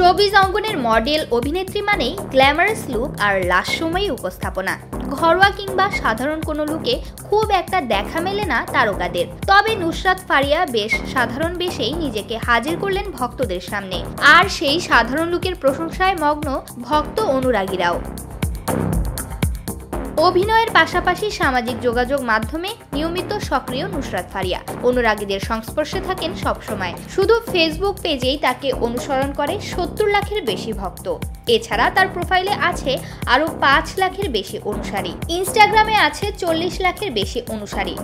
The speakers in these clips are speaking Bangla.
শোবিজ অঙ্গনের মডেল অভিনেত্রী মানেই গ্ল্যামারাস লুক আর লাস্যময়ী উপস্থাপনা। ঘরোয়া কিংবা সাধারণ কোনো লুকে খুব একটা দেখা মেলে না তারকাদের। তবে নুসরাত ফারিয়া বেশ সাধারণ বেশেই নিজেকে হাজির করলেন ভক্তদের সামনে, আর সেই সাধারণ লুকের প্রশংসায় মগ্ন ভক্ত অনুরাগীরাও। অভিনয়ের পাশাপাশি সামাজিক যোগাযোগ মাধ্যমে নিয়মিত সক্রিয় নুসরাত ফারিয়া অনুরাগীদের সংস্পর্শে থাকেন সবসময়। শুধু ফেসবুক পেজেই তাকে অনুসরণ করে ৭০ লাখের বেশি ভক্ত। এছাড়া তার প্রোফাইলে আছে আরও ৫ লাখের বেশি অনুসারী। ইনস্টাগ্রামে আছে ৪০ লাখের বেশি অনুসারী।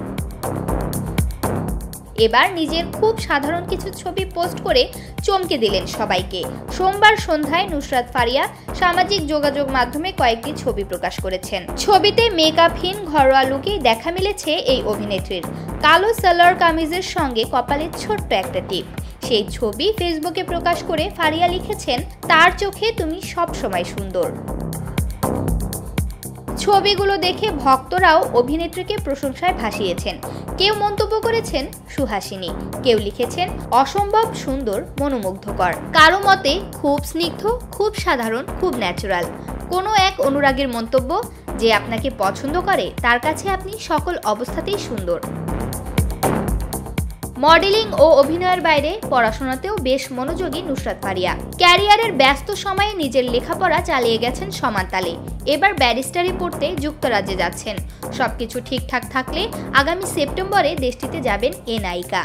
এবার নিজের খুব সাধারণ কিছু ছবি পোস্ট করে চমকে দিলেন সবাইকে। সোমবার সন্ধ্যায় নুসরাত ফারিয়া সামাজিক যোগাযোগ মাধ্যমে কয়েকটি ছবি প্রকাশ করেছেন। ছবিতে মেকআপহীন ঘরোয়া লুকেই দেখা মিলেছে এই অভিনেত্রীর। কালো সালোয়ার কামিজের সঙ্গে কপালে ছোট্ট একটা টিপ। সেই ছবি ফেসবুকে প্রকাশ করে ফারিয়া লিখেছেন, তার চোখে তুমি সব সময় সুন্দর। ছবিগুলো দেখে ভক্তরাও অভিনেত্রীকে প্রশংসায় ভাসিয়েছেন। কেউ মন্তব্য করেছেন সুহাসিনী, কেউ লিখেছেন অসম্ভব সুন্দর, মনোমুগ্ধকর। কারো মতে খুব স্নিগ্ধ, খুব সাধারণ, খুব ন্যাচারাল। কোনো এক অনুরাগীর মন্তব্য, যে আপনাকে পছন্দ করে তার কাছে আপনি সকল অবস্থাতেই সুন্দর। মডেলিং ও অভিনয়ের বাইরে পড়াশোনাতেও বেশ মনোযোগী নুসরাত ফারিয়া। ক্যারিয়ারের ব্যস্ত সময়ে নিজের লেখাপড়া চালিয়ে গেছেন সমান তালে। এবার ব্যারিস্টারি পড়তে যুক্তরাজ্যে যাচ্ছেন। সবকিছু ঠিকঠাক থাকলে আগামী সেপ্টেম্বরে দেশটিতে যাবেন এ নায়িকা।